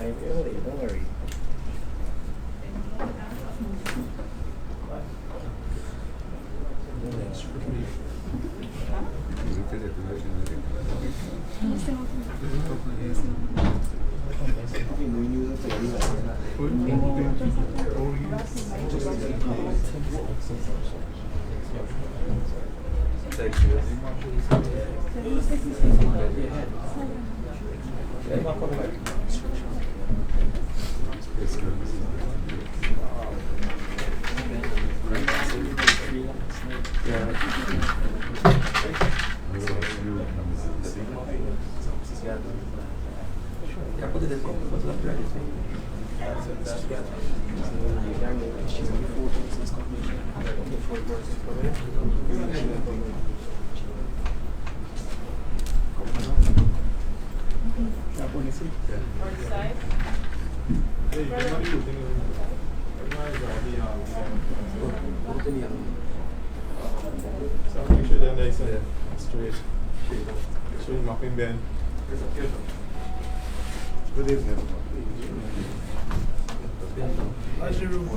arrive early, don't worry. Good evening. How's your room?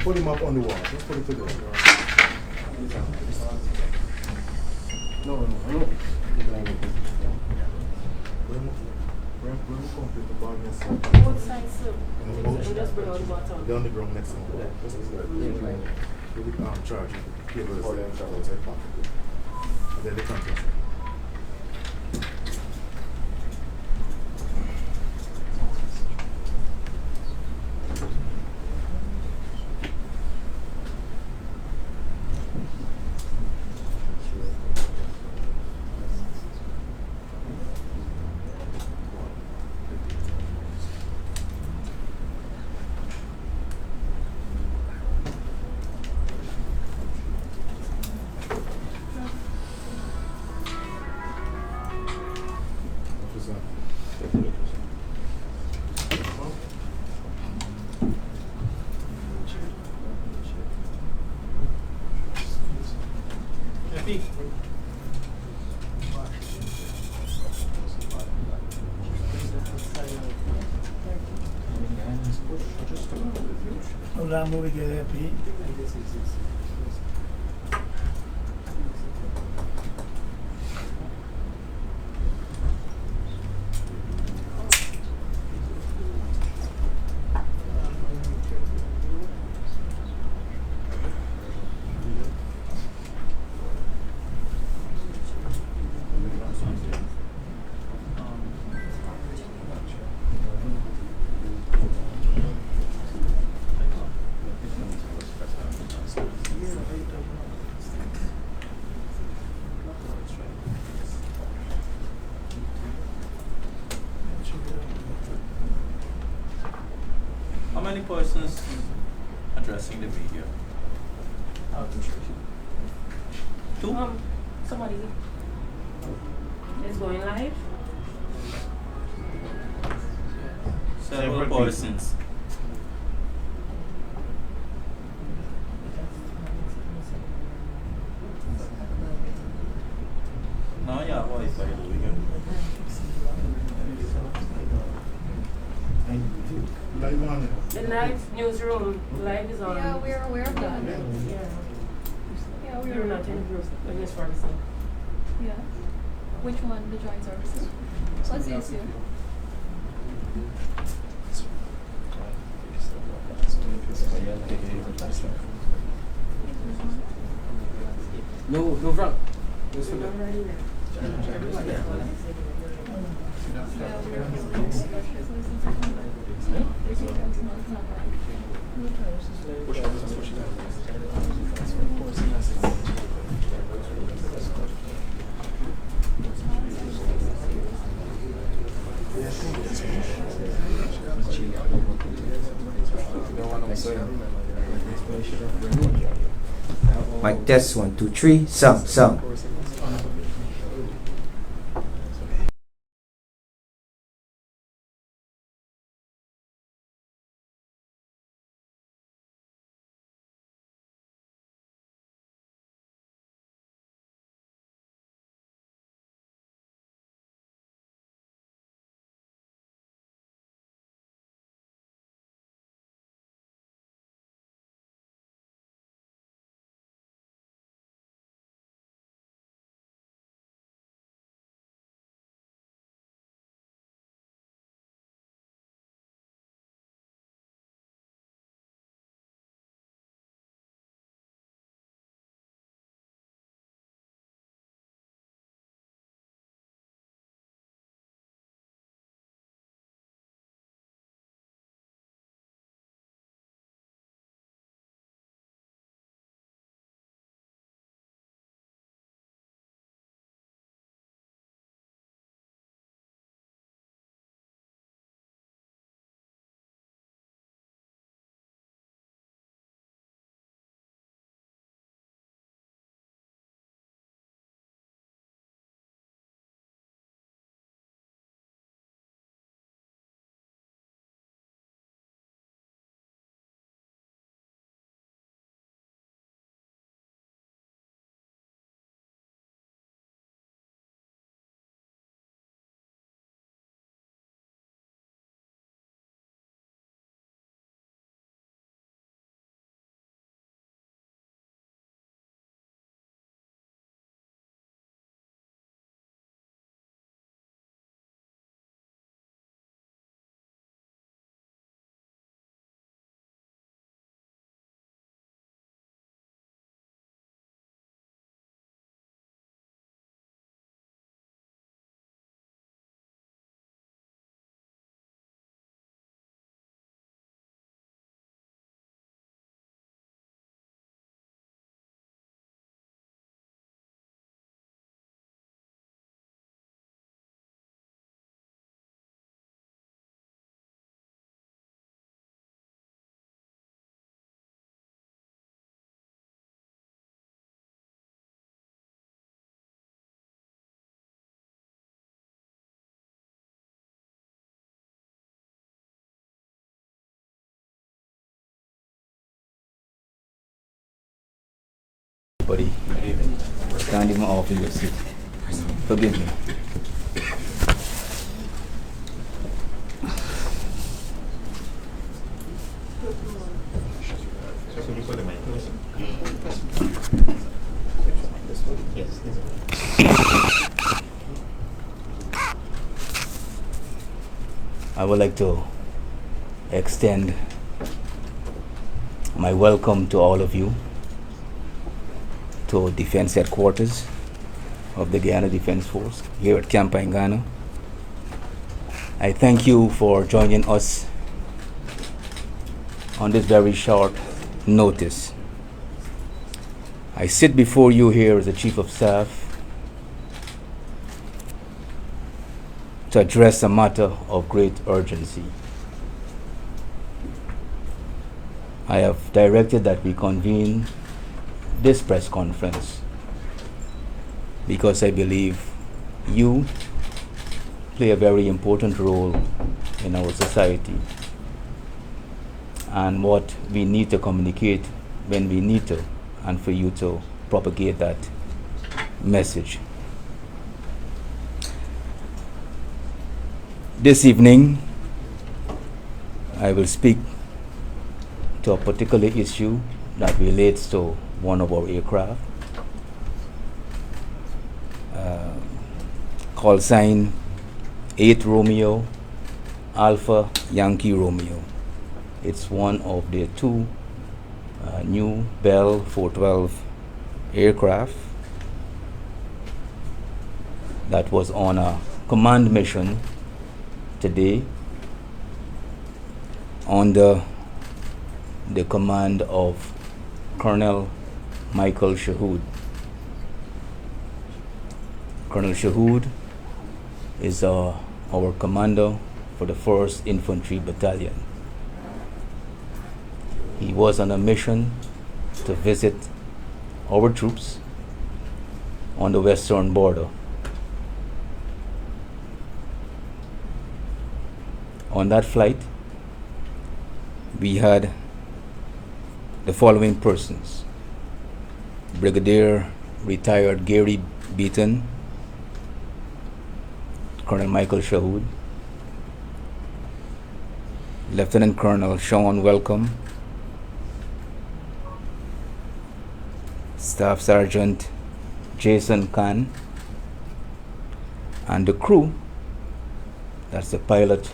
Put him up on the wall. Just put it together. No. When we complete the ball next time. Both sides, sir. Just bring out the bottom. They're on the ground next time. With the charge. Cables outside pocket. And then the compressor. How long will we get there, Pete? How many persons addressing the media? Two? Somebody is going live. Several persons. No, yeah, Wi-Fi. Live on. The live newsroom live is on. Yeah, we're aware of that. Yeah. Yeah, We're not in group against Ferguson. Yeah. Which one? The joint services? What's the issue? No front. Mic test 1, 2, 3. Sound. Buddy, can't even offer you a seat. Forgive me. I would like to extend my welcome to all of you to Defense Headquarters of the Guyana Defence Force here at Camp in Ghana. I thank you for joining us on this very short notice. I sit before you here as the Chief of Staff to address a matter of great urgency. I have directed that we convene this press conference because I believe you play a very important role in our society, and what we need to communicate when we need to, and for you to propagate that message. This evening, I will speak to a particular issue that relates to one of our aircraft, call sign 8 Romeo Alpha Yankee Romeo. It's one of the two new Bell 412 aircraft that was on a command mission today under the command of Colonel Michael Shahood. Colonel Shahood is our commander for the 1st Infantry Battalion. He was on a mission to visit our troops on the western border. On that flight, we had the following persons: Brigadier retired Gary Beaton, Colonel Michael Shahood, Lieutenant Colonel Sean Welcome, Staff Sergeant Jason Khan, and the crew, that's the pilot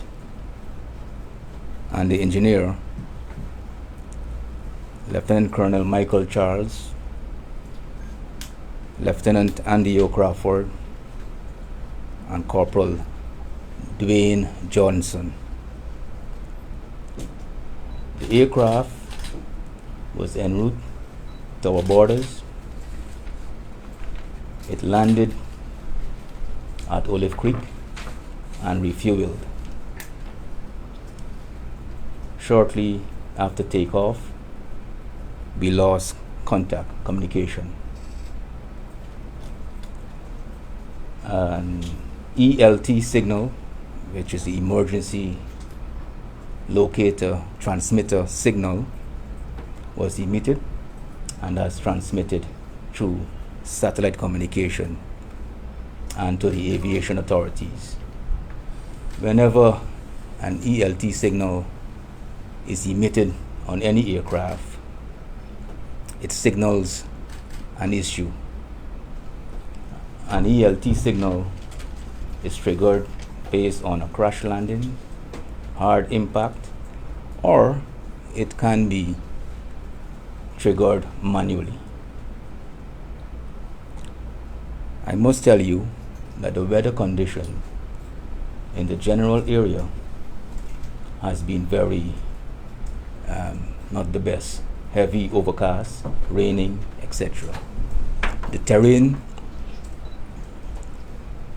and the engineer, Lieutenant Colonel Michael Charles, Lieutenant Andy O'Crawford, and Corporal Dwayne Johnson. The aircraft was en route to our borders. It landed at Olive Creek and refueled. Shortly after takeoff, we lost contact communication. An ELT signal, which is the emergency locator transmitter signal, was emitted and has transmitted through satellite communication and to the aviation authorities. Whenever an ELT signal is emitted on any aircraft, it signals an issue. An ELT signal is triggered based on a crash landing, hard impact, or it can be triggered manually. I must tell you that the weather condition in the general area has been very not the best. Heavy overcast, raining, etc. The terrain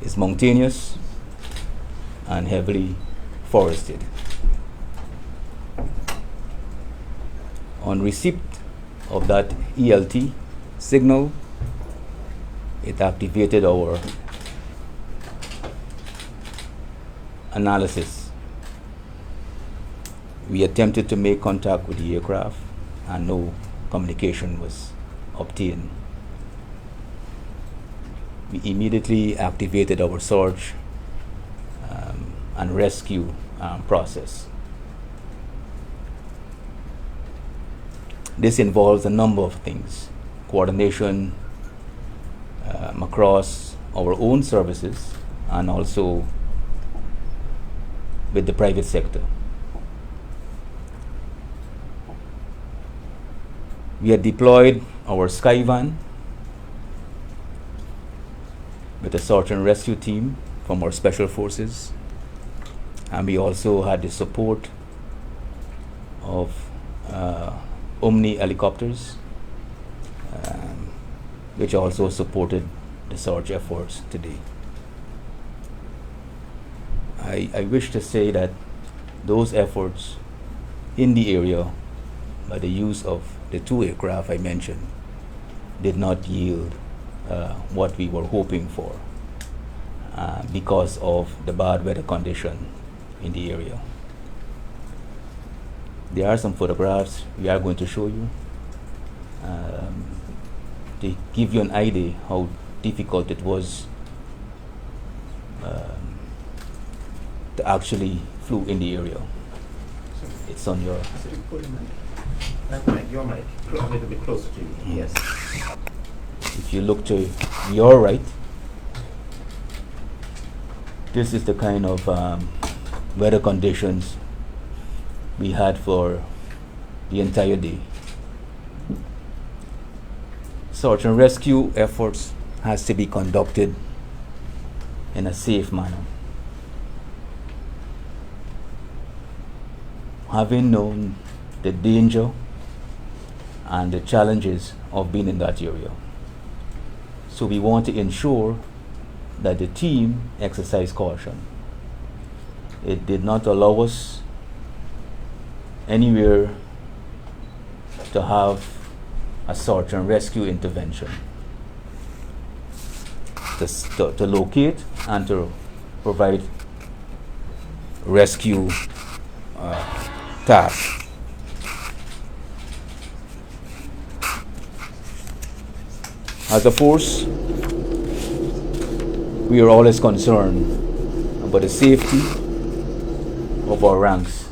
is mountainous and heavily forested. On receipt of that ELT signal, it activated our analysis. We attempted to make contact with the aircraft and no communication was obtained. We immediately activated our search and rescue process. This involves a number of things: coordination across our own services and also with the private sector. We had deployed our Skyvan with a search and rescue team from our special forces, and we also had the support of Omni helicopters, which also supported the search efforts today. I wish to say that those efforts in the area by the use of the 2 aircraft I mentioned did not yield what we were hoping for because of the bad weather condition in the area. There are some photographs we are going to show you to give you an idea how difficult it was to actually flew in the area. It's on your... That mic, your mic, a little bit closer to you. Yes. If you look to your right, this is the kind of weather conditions we had for the entire day. Search and rescue efforts has to be conducted in a safe manner. Having known the danger and the challenges of being in that area. So we want to ensure that the team exercise caution. It did not allow us anywhere to have a search and rescue intervention. To locate and to provide rescue tasks. As a force, we are always concerned about the safety of our ranks,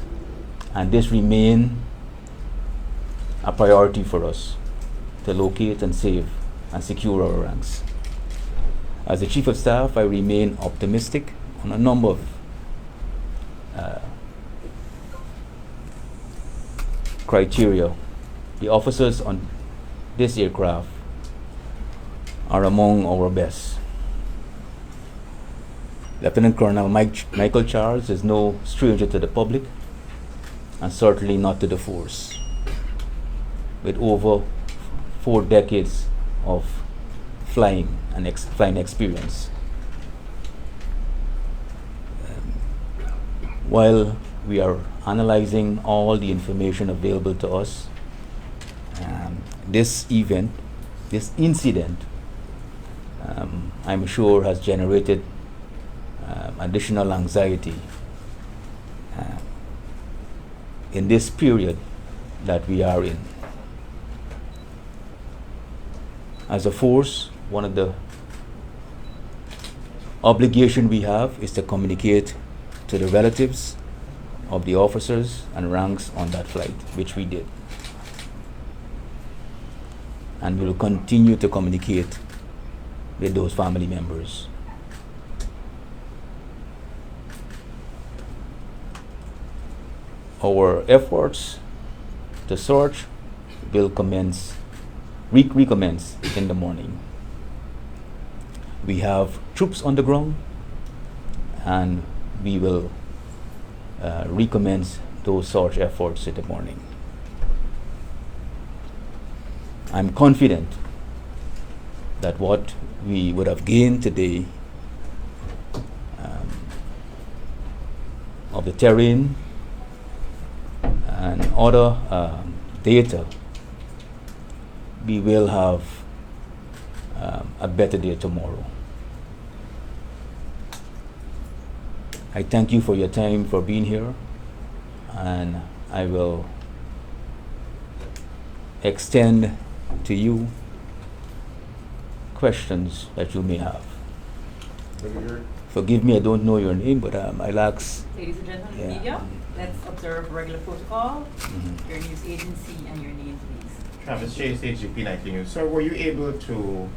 and this remains a priority for us to locate and save and secure our ranks. As the Chief of Staff, I remain optimistic on a number of criteria. The officers on this aircraft are among our best. Lieutenant Colonel Michael Charles is no stranger to the public, and certainly not to the force. With over 4 decades of flying and flying experience. While we are analyzing all the information available to us, this incident, I'm sure has generated additional anxiety in this period that we are in. As a force, one of the obligations we have is to communicate to the relatives of the officers and ranks on that flight, which we did. And we will continue to communicate with those family members. Our efforts to search will recommence in the morning. We have troops on the ground, and we will recommence those search efforts in the morning. I'm confident that what we would have gained today of the terrain and other data, we will have a better day tomorrow. I thank you for your time, for being here, and I will extend to you questions that you may have. Forgive me, I don't know your name, but I'll ask. Ladies and gentlemen, media, let's observe regular protocol, your news agency, and your name, please. Travis Chase, HGP 19 News. Sir, were you able to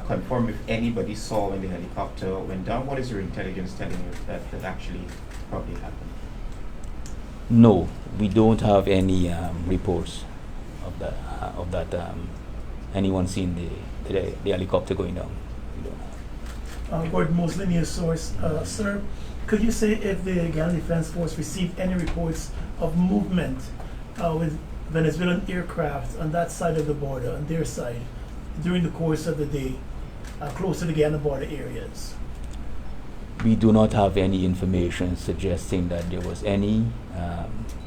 confirm if anybody saw when the helicopter went down? What is your intelligence telling you that actually probably happened? No, we don't have any reports of that. Anyone seen the helicopter going down? We don't have. Gordon, most linear source. Sir, could you say if the Guyana Defence Force received any reports of movement with Venezuelan aircraft on that side of the border, on their side, during the course of the day, close to the Guyana border areas? We do not have any information suggesting that there was any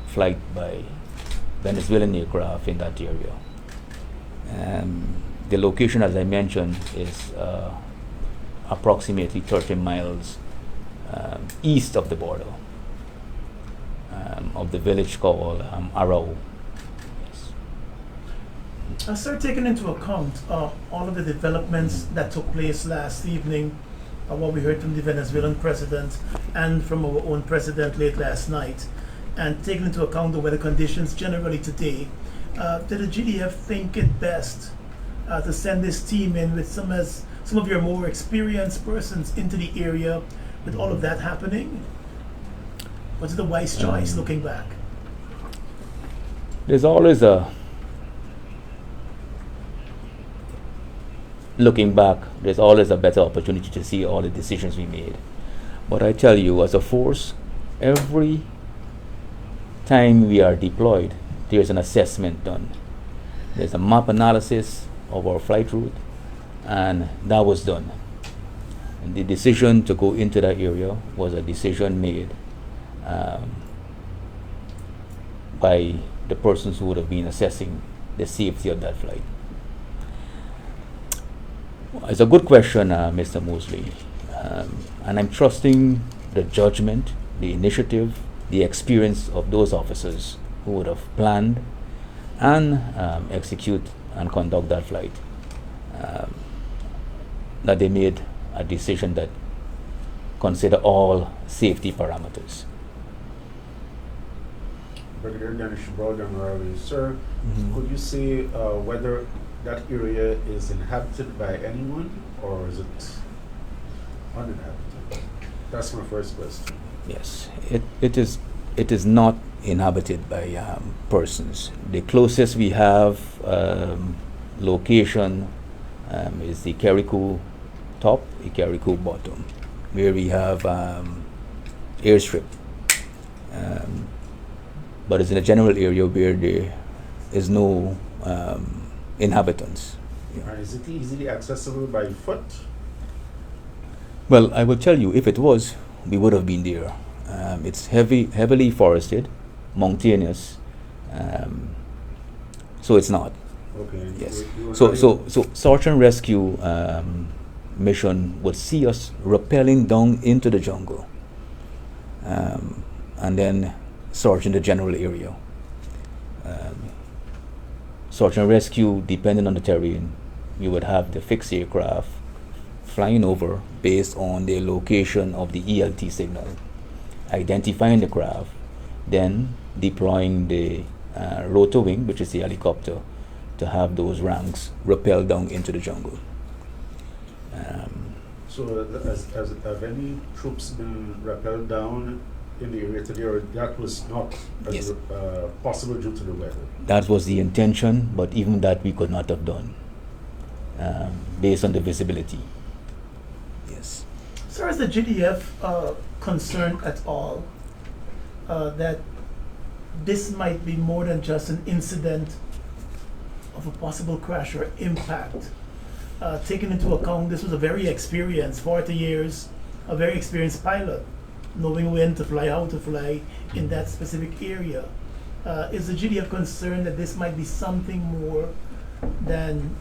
flight by Venezuelan aircraft in that area. The location, as I mentioned, is approximately 30 miles east of the border of the village called Arau. Yes. Sir, taking into account all of the developments that took place last evening, what we heard from the Venezuelan president and from our own president late last night, and taking into account the weather conditions generally today, did the GDF think it best to send this team in with some of your more experienced persons into the area with all of that happening? Was it a wise choice looking back? There's always looking back, there's always a better opportunity to see all the decisions we made. But I tell you, as a force, every time we are deployed, there's an assessment done. There's a map analysis of our flight route, and that was done. And the decision to go into that area was a decision made by the persons who would have been assessing the safety of that flight. It's a good question, Mr. Mosley, and I'm trusting the judgment, the initiative, the experience of those officers who would have planned and execute and conduct that flight, that they made a decision that consider all safety parameters. Brigadier Dennis Brogan, sir, could you say whether that area is inhabited by anyone or is it uninhabited? That's my first question. Yes, it is not inhabited by persons. The closest we have location is the Keriku top, the Keriku bottom, where we have airstrip. But it's in a general area where there is no inhabitants. Yeah. Is it easily accessible by foot? Well, I will tell you, if it was, we would have been there. It's heavily forested, mountainous, so it's not. Okay. Yes. So search and rescue mission would see us rappelling down into the jungle, and then search in the general area. Search and rescue, depending on the terrain, you would have the fixed aircraft flying over based on the location of the ELT signal, identifying the craft, then deploying the rotor wing, which is the helicopter, to have those ranks rappel down into the jungle. So have any troops been rappelled down in the area today, or that was not Yes. possible due to the weather? That was the intention, but even that we could not have done based on the visibility. Yes. Sir, is the GDF concerned at all that this might be more than just an incident of a possible crash or impact? Taking into account this was a very experienced, 40 years, a very experienced pilot, knowing when to fly, how to fly in that specific area. Is the GDF concerned that this might be something more than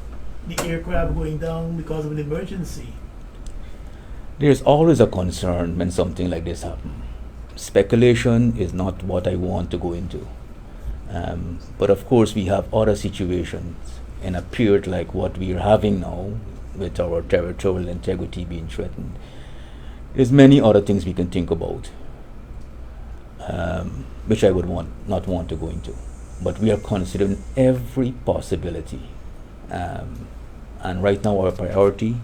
the aircraft going down because of an emergency? There's always a concern when something like this happens. Speculation is not what I want to go into. But of course, we have other situations in a period like what we are having now, with our territorial integrity being threatened. There's many other things we can think about, which I would not want to go into. But we are considering every possibility. And right now our priority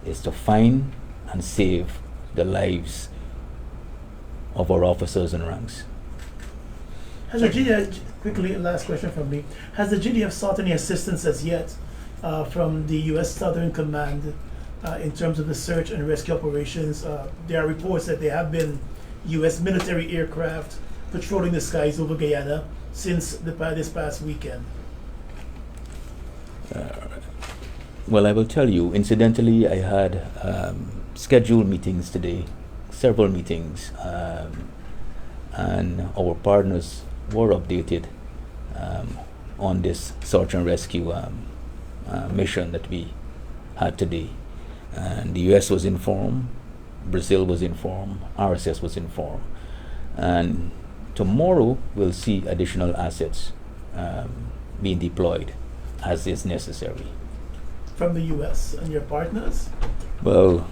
is to find and save the lives of our officers and ranks. Has the GDF, quickly, last question from me, has the GDF sought any assistance as yet from the U.S. Southern Command in terms of the search and rescue operations? There are reports that there have been U.S. military aircraft patrolling the skies over Guyana since this past weekend. Well, I will tell you, incidentally, I had scheduled meetings today, several meetings, and our partners were updated on this search and rescue mission that we had today. And the US was informed, Brazil was informed, RSS was informed. And tomorrow we'll see additional assets being deployed as is necessary. From the US and your partners? Well,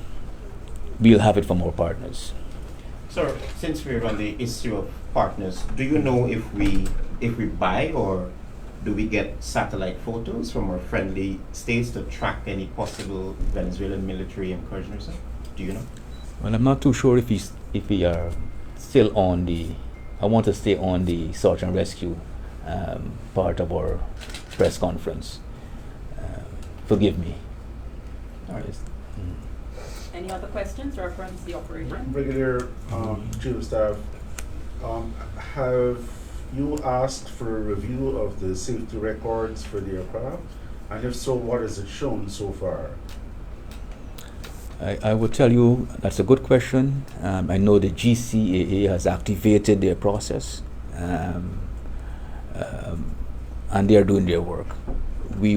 we'll have it from our partners. So, since we're on the issue of partners, do you know if we buy or do we get satellite photos from our friendly states to track any possible Venezuelan military incursions? Do you know? Well, I'm not too sure if we are still on the. I want to stay on the search and rescue part of our press conference. Forgive me. All right. Yes. Any other questions reference the operation? Brigadier, Chief of Staff, have you asked for a review of the safety records for the aircraft? And if so, what has it shown so far? I will tell you that's a good question. I know the GCAA has activated their process, and they are doing their work. We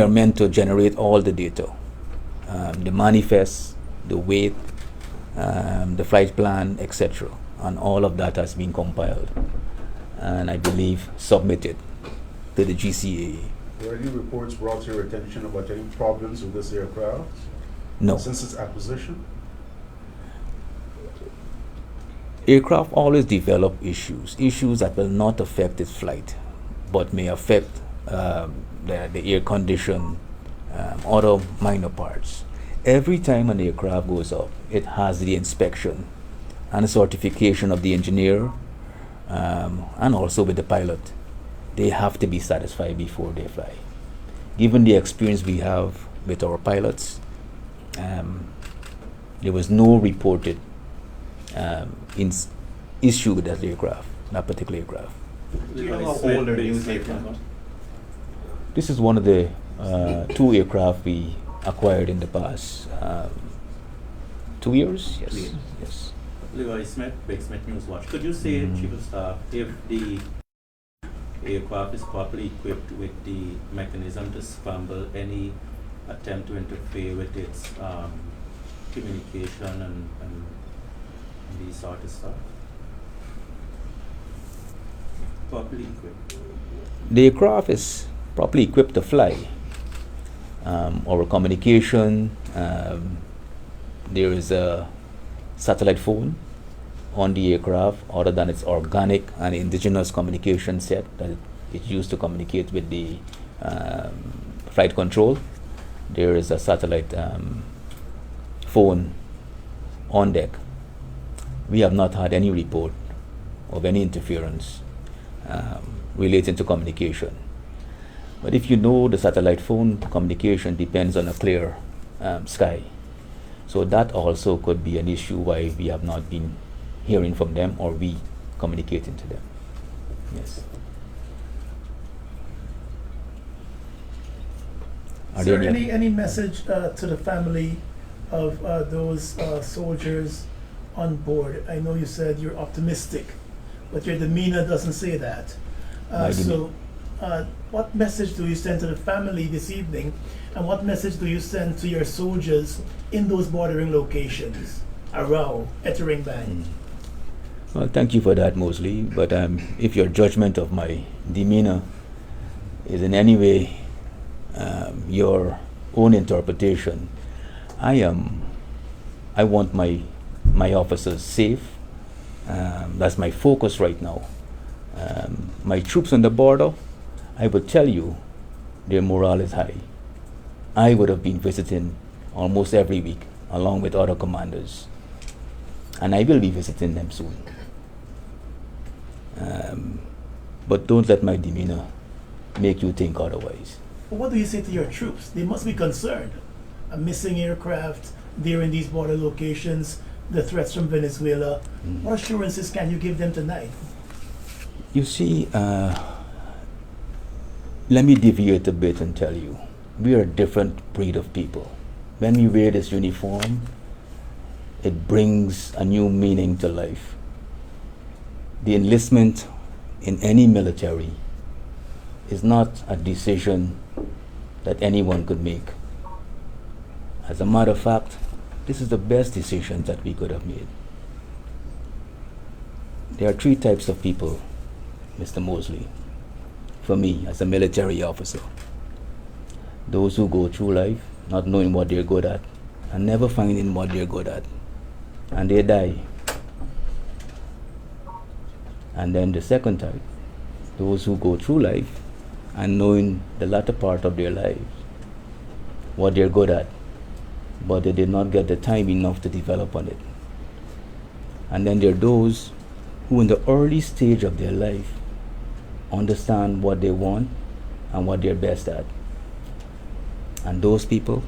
are meant to generate all the data, the manifest, the weight, the flight plan, etc. And all of that has been compiled and I believe submitted to the GCAA. Were any reports brought to your attention about any problems with this aircraft? No. Since its acquisition? Aircraft always develop issues that will not affect its flight, but may affect the air condition, other minor parts. Every time an aircraft goes up, it has the inspection and certification of the engineer, and also with the pilot. They have to be satisfied before they fly. Given the experience we have with our pilots, there was no reported issue with that aircraft, that particular aircraft. Do you know how old are these aircraft? This is one of the 2 aircraft we acquired in the past 2 years. Yes. 2 years. Yes. Leroy Smith, Big Smith News Watch. Could you say, Chief of Staff, if the aircraft is properly equipped with the mechanism to scramble any attempt to interfere with its communication and these sort of stuff? Properly equipped. The aircraft is properly equipped to fly. Our communication, there is a satellite phone on the aircraft other than its organic and indigenous communication set that it used to communicate with the flight control. There is a satellite phone on deck. We have not had any report of any interference relating to communication. But if you know, the satellite phone communication depends on a clear sky. So that also could be an issue why we have not been hearing from them or we communicating to them. Yes. Are Sir, there any message to the family of those soldiers on board? I know you said you're optimistic, but your demeanor doesn't say that. So what message do you send to the family this evening, and what message do you send to your soldiers in those bordering locations around Ettering? Well, thank you for that, Mosley. But if your judgment of my demeanor is in any way your own interpretation, I want my officers safe. That's my focus right now. My troops on the border, I would tell you, their morale is high. I would have been visiting almost every week along with other commanders, and I will be visiting them soon. But don't let my demeanor make you think otherwise. But what do you say to your troops? They must be concerned. A missing aircraft there in these border locations, the threats from Venezuela. What assurances can you give them tonight? You see, let me deviate a bit and tell you, we are a different breed of people. When we wear this uniform, it brings a new meaning to life. The enlistment in any military is not a decision that anyone could make. As a matter of fact, this is the best decision that we could have made. There are three types of people, Mr. Mosley, for me as a military officer. Those who go through life not knowing what they're good at and never finding what they're good at, and they die. And then the second type, those who go through life and knowing the latter part of their lives what they're good at, but they did not get the time enough to develop on it. And then there are those who in the early stage of their life understand what they want and what they're best at. And those people,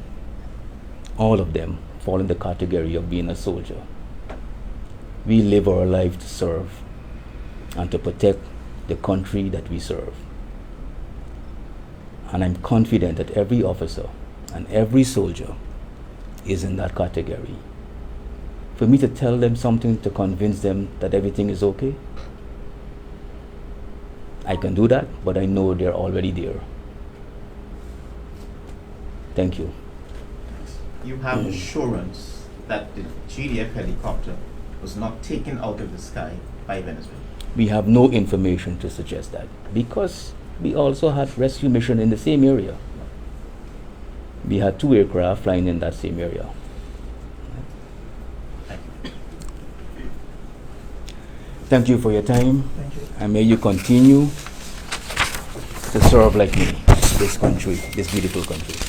all of them, fall in the category of being a soldier. We live our life to serve and to protect the country that we serve. And I'm confident that every officer and every soldier is in that category. For me to tell them something to convince them that everything is okay, I can do that, but I know they're already there. Thank you. You have assurance that the GDF helicopter was not taken out of the sky by Venezuela? We have no information to suggest that, because we also had rescue mission in the same area. We had 2 aircraft flying in that same area. Thank you for your time, Thank you. and may you continue to serve like me, this country, this beautiful country.